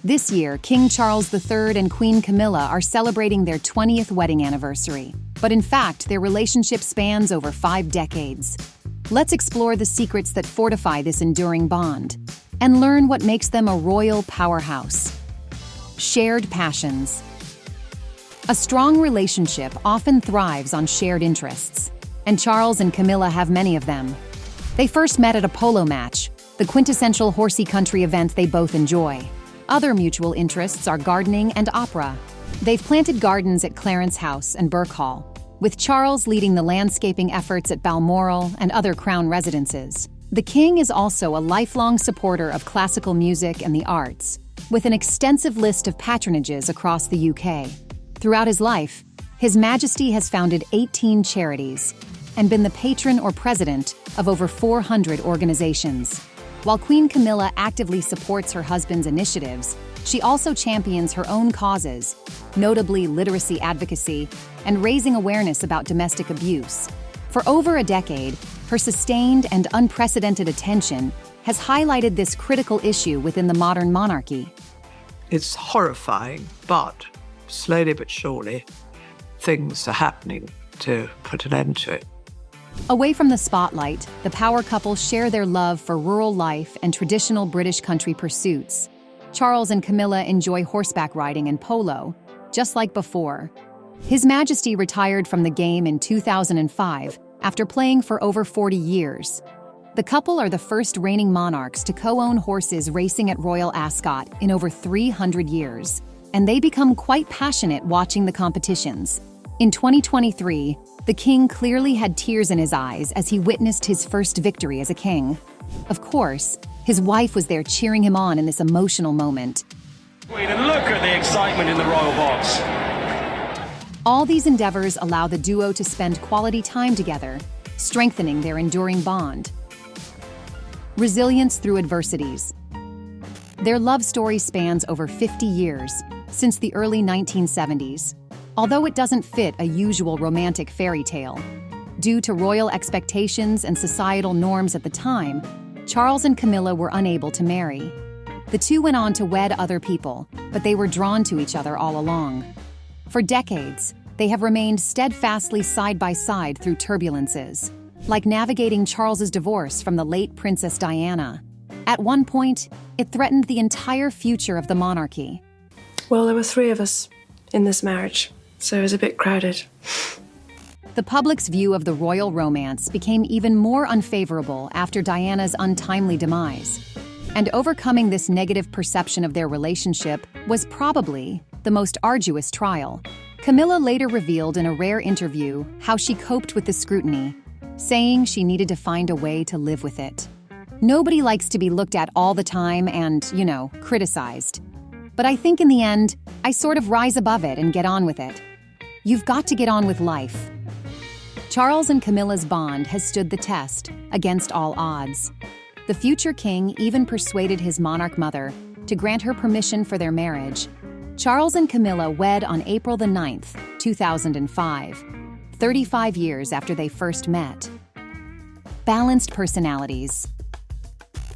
This year, King Charles III and Queen Camilla are celebrating their 20th wedding anniversary. But in fact, their relationship spans over 5 decades. Let's explore the secrets that fortify this enduring bond and learn what makes them a royal powerhouse. Shared passions. A strong relationship often thrives on shared interests, and Charles and Camilla have many of them. They first met at a polo match, the quintessential horsey country event they both enjoy. Other mutual interests are gardening and opera. They've planted gardens at Clarence House and Burke Hall, with Charles leading the landscaping efforts at Balmoral and other crown residences. The king is also a lifelong supporter of classical music and the arts, with an extensive list of patronages across the UK. Throughout his life, His Majesty has founded 18 charities and been the patron or president of over 400 organizations. While Queen Camilla actively supports her husband's initiatives, she also champions her own causes, notably literacy advocacy and raising awareness about domestic abuse. For over a decade, her sustained and unprecedented attention has highlighted this critical issue within the modern monarchy. It's horrifying, but slowly but surely, things are happening to put an end to it. Away from the spotlight, the power couple share their love for rural life and traditional British country pursuits. Charles and Camilla enjoy horseback riding and polo, just like before. His Majesty retired from the game in 2005 after playing for over 40 years. The couple are the first reigning monarchs to co-own horses racing at Royal Ascot in over 300 years, and they become quite passionate watching the competitions. In 2023, the king clearly had tears in his eyes as he witnessed his first victory as a king. Of course, his wife was there cheering him on in this emotional moment. And look at the excitement in the royal box. All these endeavors allow the duo to spend quality time together, strengthening their enduring bond. Resilience through adversities. Their love story spans over 50 years, since the early 1970s. Although it doesn't fit a usual romantic fairy tale. Due to royal expectations and societal norms at the time, Charles and Camilla were unable to marry. The two went on to wed other people, but they were drawn to each other all along. For decades, they have remained steadfastly side by side through turbulences, like navigating Charles's divorce from the late Princess Diana. At one point, it threatened the entire future of the monarchy. Well, there were 3 of us in this marriage, so it was a bit crowded. The public's view of the royal romance became even more unfavorable after Diana's untimely demise. And overcoming this negative perception of their relationship was probably the most arduous trial. Camilla later revealed in a rare interview how she coped with the scrutiny, saying she needed to find a way to live with it. Nobody likes to be looked at all the time and, criticized. But I think in the end, I sort of rise above it and get on with it. You've got to get on with life. Charles and Camilla's bond has stood the test against all odds. The future king even persuaded his monarch mother to grant her permission for their marriage. Charles and Camilla wed on April the 9th, 2005, 35 years after they first met. Balanced personalities.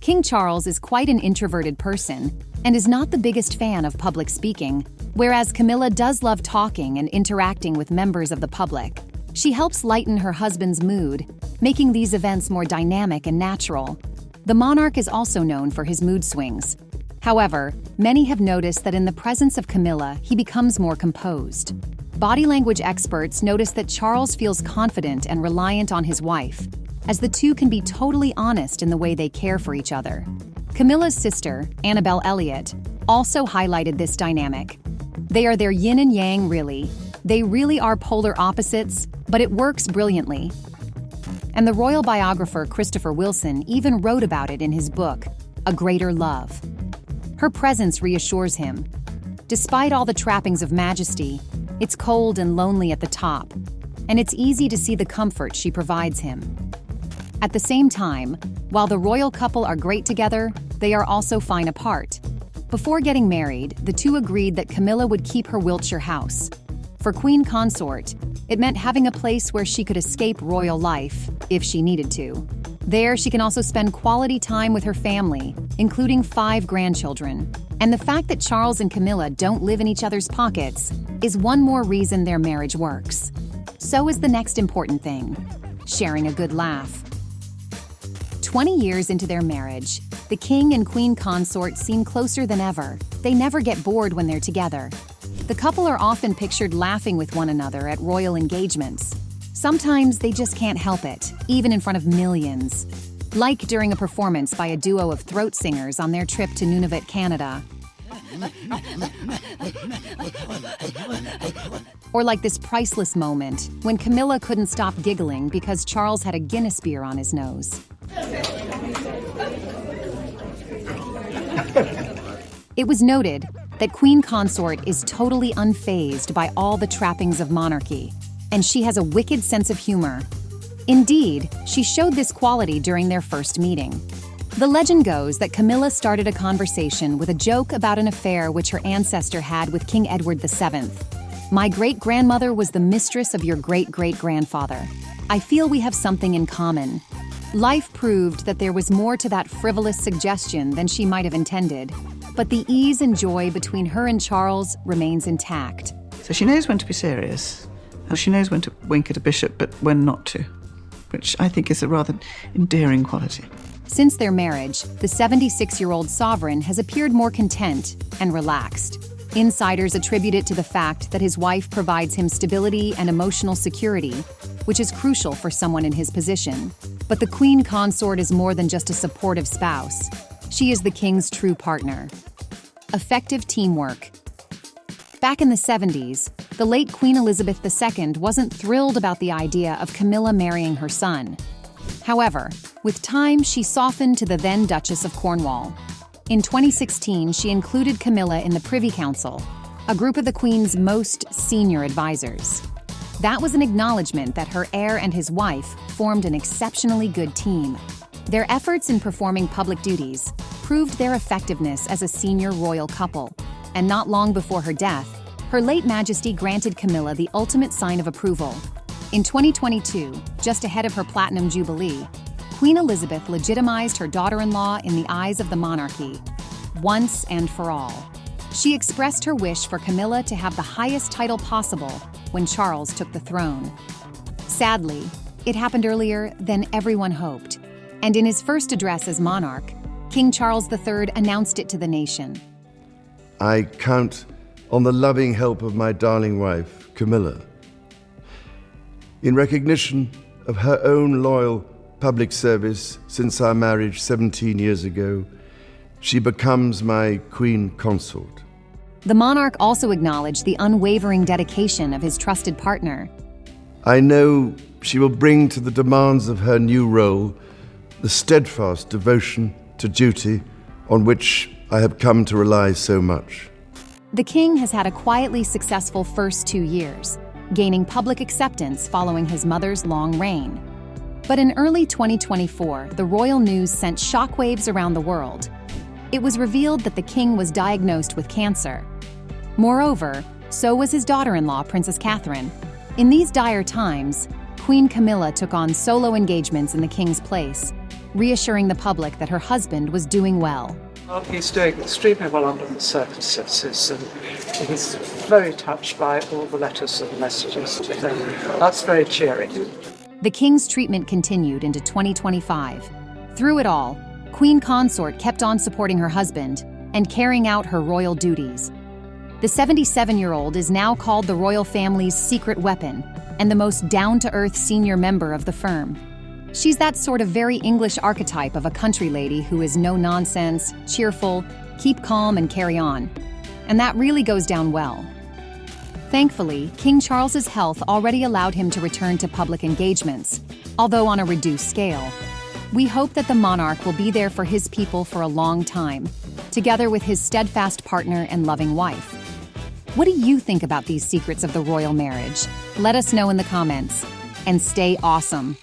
King Charles is quite an introverted person and is not the biggest fan of public speaking, whereas Camilla does love talking and interacting with members of the public. She helps lighten her husband's mood, making these events more dynamic and natural. The monarch is also known for his mood swings. However, many have noticed that in the presence of Camilla, he becomes more composed. Body language experts notice that Charles feels confident and reliant on his wife, as the two can be totally honest in the way they care for each other. Camilla's sister, Annabelle Elliott, also highlighted this dynamic. They are their yin and yang, really. They really are polar opposites, but it works brilliantly. And the royal biographer Christopher Wilson even wrote about it in his book, A Greater Love. Her presence reassures him. Despite all the trappings of majesty, it's cold and lonely at the top, and it's easy to see the comfort she provides him. At the same time, while the royal couple are great together, they are also fine apart. Before getting married, the two agreed that Camilla would keep her Wiltshire house. For Queen Consort, it meant having a place where she could escape royal life if she needed to. There, she can also spend quality time with her family, including 5 grandchildren. And the fact that Charles and Camilla don't live in each other's pockets is one more reason their marriage works. So is the next important thing: sharing a good laugh. 20 years into their marriage, the King and Queen Consort seem closer than ever. They never get bored when they're together. The couple are often pictured laughing with one another at royal engagements. Sometimes they just can't help it, even in front of millions. Like during a performance by a duo of throat singers on their trip to Nunavut, Canada. Or like this priceless moment when Camilla couldn't stop giggling because Charles had a Guinness beer on his nose. It was noted that Queen Consort is totally unfazed by all the trappings of monarchy, and she has a wicked sense of humor. Indeed, she showed this quality during their first meeting. The legend goes that Camilla started a conversation with a joke about an affair which her ancestor had with King Edward VII. "My great-grandmother was the mistress of your great-great-grandfather. I feel we have something in common." Life proved that there was more to that frivolous suggestion than she might have intended, but the ease and joy between her and Charles remains intact. So she knows when to be serious, and she knows when to wink at a bishop, but when not to, which I think is a rather endearing quality. Since their marriage, the 76-year-old sovereign has appeared more content and relaxed. Insiders attribute it to the fact that his wife provides him stability and emotional security, which is crucial for someone in his position. But the Queen Consort is more than just a supportive spouse. She is the king's true partner. Effective teamwork. Back in the 70s, the late Queen Elizabeth II wasn't thrilled about the idea of Camilla marrying her son. However, with time, she softened to the then Duchess of Cornwall. In 2016, she included Camilla in the Privy Council, a group of the Queen's most senior advisors. That was an acknowledgement that her heir and his wife formed an exceptionally good team. Their efforts in performing public duties proved their effectiveness as a senior royal couple, and not long before her death, Her late Majesty granted Camilla the ultimate sign of approval. In 2022, just ahead of her Platinum Jubilee, Queen Elizabeth legitimized her daughter-in-law in the eyes of the monarchy, once and for all. She expressed her wish for Camilla to have the highest title possible when Charles took the throne. Sadly, it happened earlier than everyone hoped, and in his first address as monarch, King Charles III announced it to the nation. I count on the loving help of my darling wife, Camilla. In recognition of her own loyal public service since our marriage 17 years ago, she becomes my Queen Consort. The monarch also acknowledged the unwavering dedication of his trusted partner. I know she will bring to the demands of her new role the steadfast devotion to duty on which I have come to rely so much. The king has had a quietly successful first 2 years, gaining public acceptance following his mother's long reign. But in early 2024, the royal news sent shockwaves around the world. It was revealed that the king was diagnosed with cancer. Moreover, so was his daughter-in-law, Princess Catherine. In these dire times, Queen Camilla took on solo engagements in the king's place, reassuring the public that her husband was doing well. Well, he's doing extremely well under the circumstances, and he's very touched by all the letters and messages. That's very cheering. The king's treatment continued into 2025. Through it all, Queen Consort kept on supporting her husband and carrying out her royal duties. The 77-year-old is now called the royal family's secret weapon and the most down-to-earth senior member of the firm. She's that sort of very English archetype of a country lady who is no-nonsense, cheerful, keep calm and carry on. And that really goes down well. Thankfully, King Charles's health already allowed him to return to public engagements, although on a reduced scale. We hope that the monarch will be there for his people for a long time, together with his steadfast partner and loving wife. What do you think about these secrets of the royal marriage? Let us know in the comments. And stay awesome.